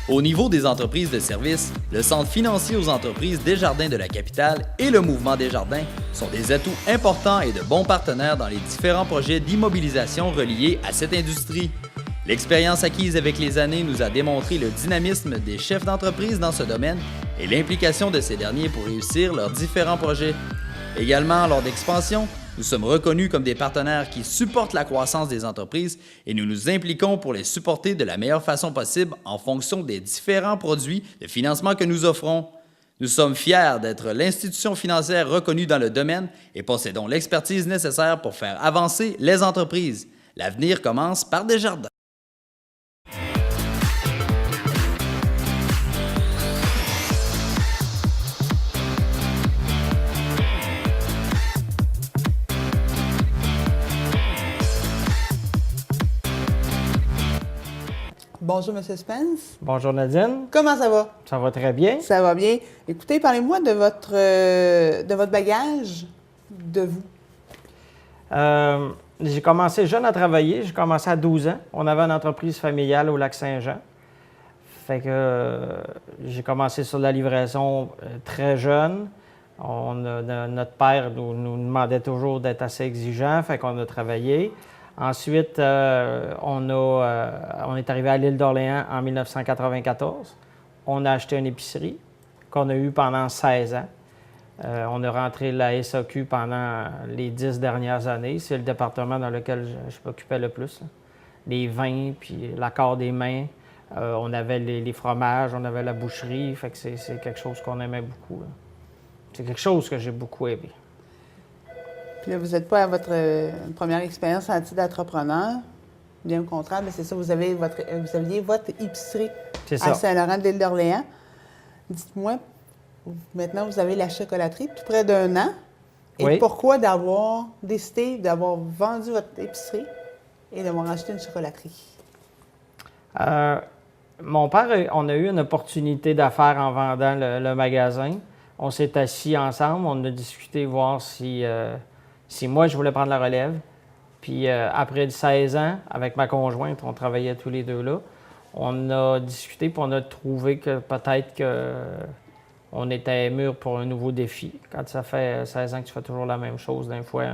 Au niveau des entreprises de services, le Centre financier aux entreprises Desjardins de la capitale et le Mouvement Desjardins sont des atouts importants et de bons partenaires dans les différents projets d'immobilisation reliés à cette industrie. L'expérience acquise avec les années nous a démontré le dynamisme des chefs d'entreprise dans ce domaine et l'implication de ces derniers pour réussir leurs différents projets. Également, lors d'expansion, nous sommes reconnus comme des partenaires qui supportent la croissance des entreprises et nous nous impliquons pour les supporter de la meilleure façon possible en fonction des différents produits de financement que nous offrons. Nous sommes fiers d'être l'institution financière reconnue dans le domaine et possédons l'expertise nécessaire pour faire avancer les entreprises. L'avenir commence par Desjardins. Bonjour, M. Spence. Bonjour Nadine. Comment ça va? Ça va très bien. Ça va bien. Écoutez, parlez-moi de votre bagage, de vous. J'ai commencé jeune à travailler. J'ai commencé à 12 ans. On avait une entreprise familiale au Lac-Saint-Jean. Fait que j'ai commencé sur la livraison très jeune. Notre père nous demandait toujours d'être assez exigeant, fait qu'on a travaillé. Ensuite, on est arrivé à l'île d'Orléans en 1994. On a acheté une épicerie qu'on a eue pendant 16 ans. On a rentré la SAQ pendant les 10 dernières années. C'est le département dans lequel je m'occupais le plus, là. Les vins, puis l'accord des mains. On avait les fromages, on avait la boucherie. Fait que c'est quelque chose qu'on aimait beaucoup, là. C'est quelque chose que j'ai beaucoup aimé. Puis là, vous n'êtes pas à votre première expérience en titre d'entrepreneur. Bien au contraire, mais c'est ça, vous aviez votre épicerie à Saint-Laurent de l'île d'Orléans. Dites-moi, maintenant, vous avez la chocolaterie tout près d'un an. Et oui. Pourquoi d'avoir décidé d'avoir vendu votre épicerie et d'avoir acheté une chocolaterie? Mon père, on a eu une opportunité d'affaires en vendant le magasin. On s'est assis ensemble, on a discuté, voir si moi, je voulais prendre la relève. Puis après 16 ans, avec ma conjointe, on travaillait tous les deux là, on a discuté puis on a trouvé que peut-être qu'on était mûr pour un nouveau défi. Quand ça fait 16 ans que tu fais toujours la même chose, d'un fois,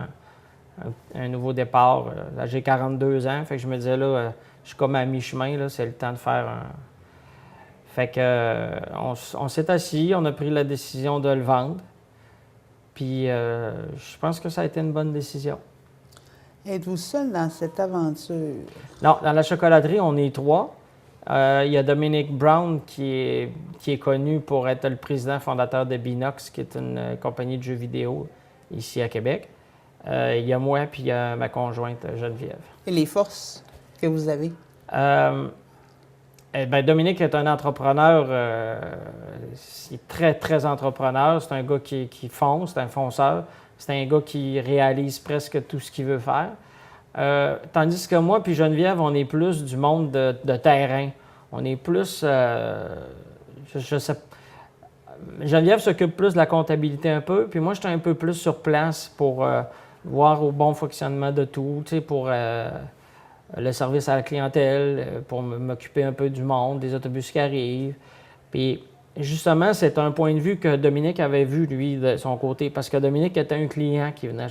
un nouveau départ. Là, j'ai 42 ans, fait que je me disais, là, je suis comme à mi-chemin, là, c'est le temps de faire un... Fait que on s'est assis, on a pris la décision de le vendre. Puis je pense que ça a été une bonne décision. Êtes-vous seul dans cette aventure? Non, dans la chocolaterie, on est 3. Il y a Dominic Brown qui est connu pour être le président fondateur de Binox, qui est une compagnie de jeux vidéo ici à Québec. Il y a moi, puis il y a ma conjointe Geneviève. Et les forces que vous avez? Dominique est un entrepreneur, c'est très, très entrepreneur. C'est un gars qui fonce, c'est un fonceur. C'est un gars qui réalise presque tout ce qu'il veut faire. Tandis que moi puis Geneviève, on est plus du monde de terrain. On est plus... je sais, Geneviève s'occupe plus de la comptabilité un peu, puis moi, j'étais un peu plus sur place pour voir au bon fonctionnement de tout, tu sais, pour... le service à la clientèle, pour m'occuper un peu du monde, des autobus qui arrivent. Puis, justement, c'est un point de vue que Dominique avait vu, lui, de son côté, parce que Dominique était un client qui venait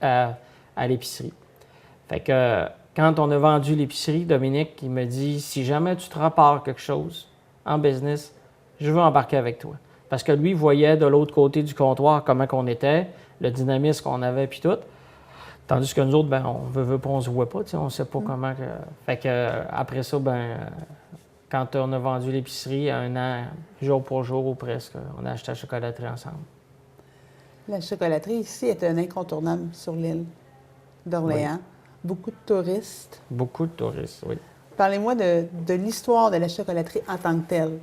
à l'épicerie. Fait que, quand on a vendu l'épicerie, Dominique, il me dit, si jamais tu te rapportes quelque chose en business, je veux embarquer avec toi. Parce que lui voyait de l'autre côté du comptoir comment qu'on était, le dynamisme qu'on avait, puis tout. Tandis que nous autres, on veut pas, on se voit pas, on ne sait pas comment. Fait que après ça, quand on a vendu l'épicerie, 1 an, jour pour jour ou presque, on a acheté la chocolaterie ensemble. La chocolaterie ici est un incontournable sur l'île d'Orléans. Oui. Beaucoup de touristes. Beaucoup de touristes, oui. Parlez-moi de l'histoire de la chocolaterie en tant que telle.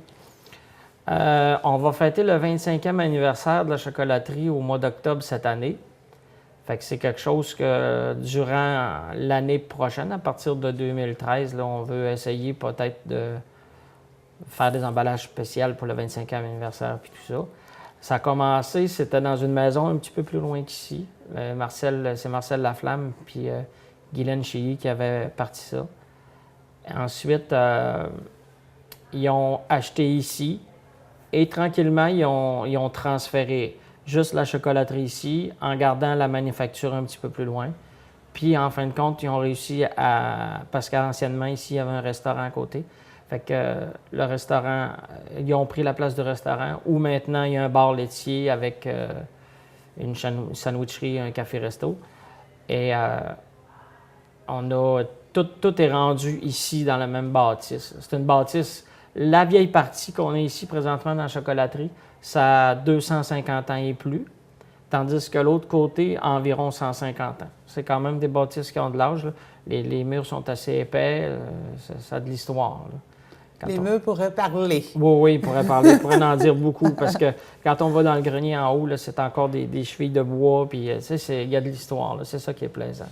On va fêter le 25e anniversaire de la chocolaterie au mois d'octobre cette année. Fait que c'est quelque chose que durant l'année prochaine, à partir de 2013, là, on veut essayer peut-être de faire des emballages spéciaux pour le 25e anniversaire puis tout ça. Ça a commencé, c'était dans une maison un petit peu plus loin qu'ici. C'est Marcel Laflamme puis Guylaine Chilly qui avait parti ça. Ensuite, ils ont acheté ici et tranquillement, ils ont transféré juste la chocolaterie ici en gardant la manufacture un petit peu plus loin. Puis, en fin de compte, ils ont réussi parce qu'anciennement, ici, il y avait un restaurant à côté. Fait que le restaurant, ils ont pris la place du restaurant où maintenant, il y a un bar laitier avec une sandwicherie, un café-resto. Et tout est rendu ici dans la même bâtisse. C'est une bâtisse. La vieille partie qu'on a ici présentement dans la chocolaterie, ça a 250 ans et plus. Tandis que l'autre côté, environ 150 ans. C'est quand même des bâtisses qui ont de l'âge. Les murs sont assez épais. Ça a de l'histoire. Les murs pourraient parler. Oui, ils pourraient parler. Ils pourraient en dire beaucoup parce que quand on va dans le grenier en haut, là, c'est encore des chevilles de bois. Puis, il y a de l'histoire. C'est ça qui est plaisant.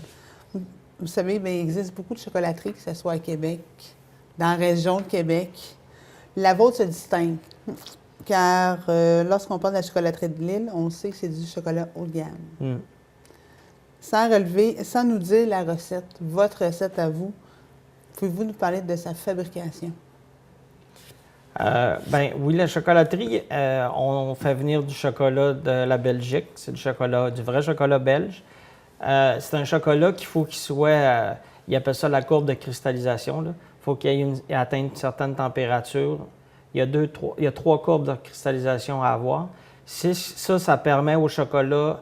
Vous savez, il existe beaucoup de chocolateries, que ce soit à Québec, dans la région de Québec. La vôtre se distingue. Car lorsqu'on parle de la chocolaterie de l'île, on sait que c'est du chocolat haut de gamme. Sans nous dire la recette, votre recette à vous, pouvez-vous nous parler de sa fabrication? Oui, la chocolaterie, on fait venir du chocolat de la Belgique. C'est du vrai chocolat belge. C'est un chocolat qu'il faut qu'il soit, ils appellent ça la courbe de cristallisation. Il faut qu'il atteigne une certaine température. Il y a 3 courbes de cristallisation à avoir. Ça permet au chocolat,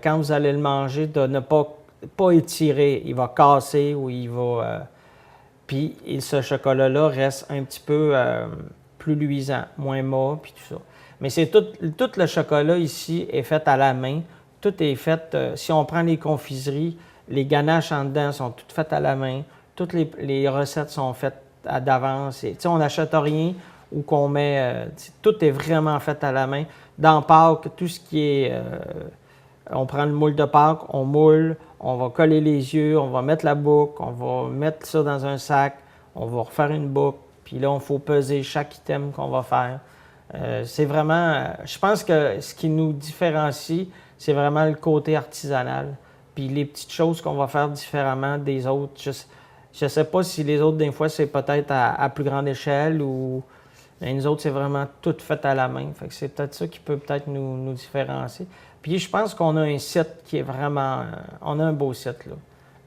quand vous allez le manger, de ne pas étirer. Il va casser ou il va... Puis ce chocolat-là reste un petit peu plus luisant, moins mat, puis tout ça. Mais tout le chocolat ici est fait à la main. Tout est fait... si on prend les confiseries, les ganaches en dedans sont toutes faites à la main. Toutes les recettes sont faites d'avance. On n'achète rien ou qu'on met... tout est vraiment fait à la main. Dans Pâques, tout ce qui est... on prend le moule de Pâques, on moule, on va coller les yeux, on va mettre la boucle, on va mettre ça dans un sac, on va refaire une boucle, puis là, il faut peser chaque item qu'on va faire. C'est vraiment... je pense que ce qui nous différencie, c'est vraiment le côté artisanal. Puis les petites choses qu'on va faire différemment des autres. Je ne sais pas si les autres, des fois, c'est peut-être à plus grande échelle ou... Mais nous autres, c'est vraiment tout fait à la main. Fait que c'est peut-être ça qui peut peut-être nous différencier. Puis je pense qu'on a un site qui est vraiment... on a un beau site, là.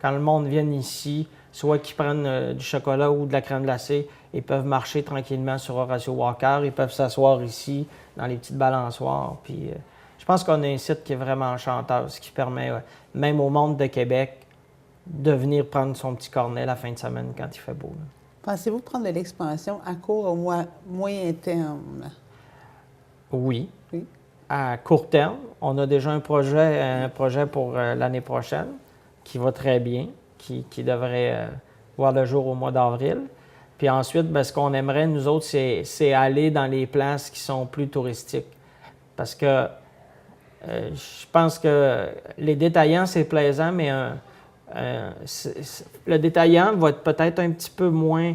Quand le monde vient ici, soit qu'ils prennent du chocolat ou de la crème glacée, ils peuvent marcher tranquillement sur Horatio Walker, ils peuvent s'asseoir ici, dans les petites balançoires. Puis je pense qu'on a un site qui est vraiment enchanteur, ce qui permet, même au monde de Québec, de venir prendre son petit cornet la fin de semaine quand il fait beau, là. Pensez-vous prendre de l'expansion à court ou moyen terme? Oui. À court terme, on a déjà un projet pour l'année prochaine qui va très bien, qui devrait voir le jour au mois d'avril. Puis ensuite, ce qu'on aimerait, nous autres, c'est aller dans les places qui sont plus touristiques. Parce que je pense que les détaillants, c'est plaisant, mais le détaillant va être peut-être un petit peu moins...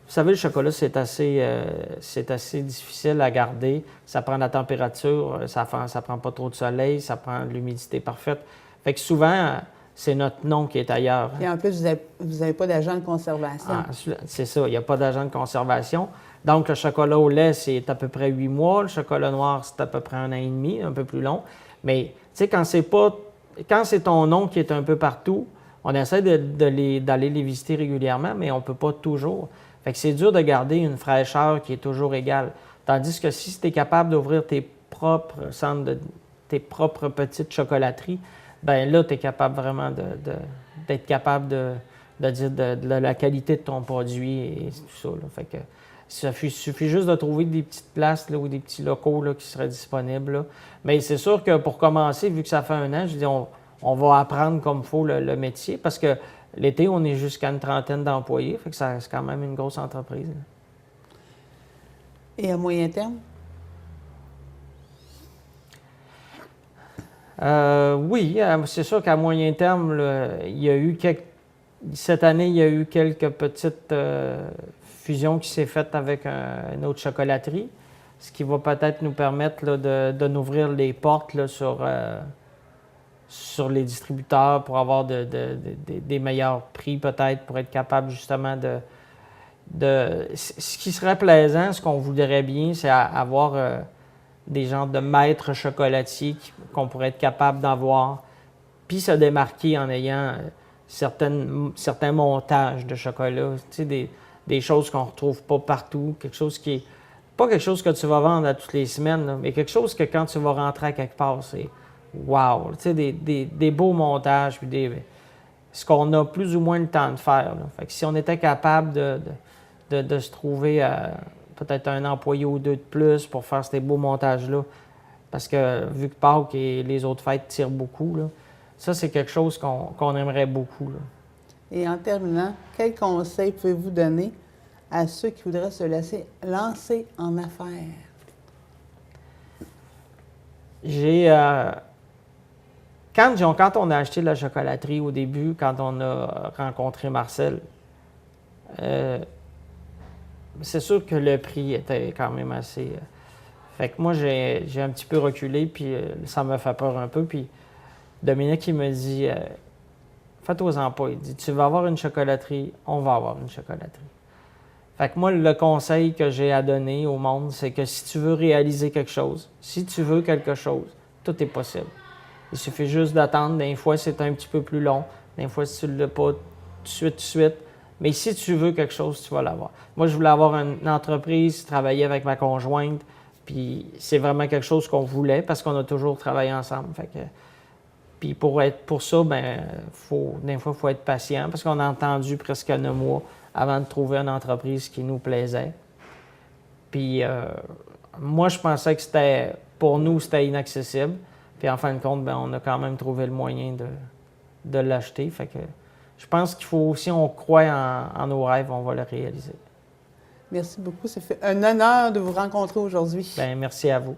Vous savez, le chocolat, c'est assez difficile à garder. Ça prend la température, ça prend pas trop de soleil, ça prend l'humidité parfaite. Fait que souvent, c'est notre nom qui est ailleurs. Et en plus, vous n'avez pas d'agent de conservation. Ah, c'est ça, il n'y a pas d'agent de conservation. Donc, le chocolat au lait, c'est à peu près 8 mois. Le chocolat noir, c'est à peu près 1 an et demi, un peu plus long. Mais, tu sais, quand c'est ton nom qui est un peu partout, on essaie d'aller les visiter régulièrement, mais on ne peut pas toujours. Fait que c'est dur de garder une fraîcheur qui est toujours égale. Tandis que si tu es capable d'ouvrir tes propres centres, tes propres petites chocolateries, bien là, tu es capable vraiment d'être capable de dire de la qualité de ton produit et tout ça, là. Fait que il suffit juste de trouver des petites places là, ou des petits locaux là, qui seraient disponibles, là. Mais c'est sûr que pour commencer, vu que ça fait 1 an, je dis on va apprendre comme il faut le métier parce que l'été, on est jusqu'à une 30aine d'employés, fait que c'est quand même une grosse entreprise, là. Et à moyen terme? Oui, c'est sûr qu'à moyen terme, là, cette année, il y a eu quelques petites fusions qui s'est faites avec une autre chocolaterie, ce qui va peut-être nous permettre là, de nous ouvrir les portes là, sur les distributeurs pour avoir des meilleurs prix peut-être, pour être capable justement de... Ce qui serait plaisant, ce qu'on voudrait bien, c'est avoir des genres de maîtres chocolatiers qu'on pourrait être capable d'avoir, puis se démarquer en ayant certains montages de chocolat, tu sais, des choses qu'on ne retrouve pas partout, quelque chose qui est pas quelque chose que tu vas vendre à toutes les semaines, là, mais quelque chose que quand tu vas rentrer à quelque part, c'est wow, tu sais, des beaux montages, puis ce qu'on a plus ou moins le temps de faire. Là. Fait que si on était capable de se trouver peut-être un employé ou deux de plus pour faire ces beaux montages-là, parce que vu que Pâques et les autres fêtes tirent beaucoup, là, ça, c'est quelque chose qu'on aimerait beaucoup. Là. Et en terminant, quel conseil pouvez-vous donner à ceux qui voudraient se laisser lancer en affaires? Quand on a acheté la chocolaterie au début, quand on a rencontré Marcel, c'est sûr que le prix était quand même assez... fait que moi, j'ai un petit peu reculé, puis ça me fait peur un peu. Puis Dominique, il me dit, fais-toi-en pas. Il dit, tu vas avoir une chocolaterie, on va avoir une chocolaterie. Fait que moi, le conseil que j'ai à donner au monde, c'est que si tu veux réaliser quelque chose, si tu veux quelque chose, tout est possible. Il suffit juste d'attendre. Des fois, c'est un petit peu plus long. Des fois, si tu ne l'as pas tout de suite. Mais si tu veux quelque chose, tu vas l'avoir. Moi, je voulais avoir une entreprise, travailler avec ma conjointe, puis c'est vraiment quelque chose qu'on voulait parce qu'on a toujours travaillé ensemble. Fait que, puis pour ça, des fois, il faut être patient parce qu'on a attendu presque 9 mois avant de trouver une entreprise qui nous plaisait. Puis moi, je pensais que pour nous, c'était inaccessible. Puis en fin de compte, on a quand même trouvé le moyen de l'acheter. Fait que je pense qu'il faut, si on croit en nos rêves, on va le réaliser. Merci beaucoup. Ça fait un honneur de vous rencontrer aujourd'hui. Bien, merci à vous.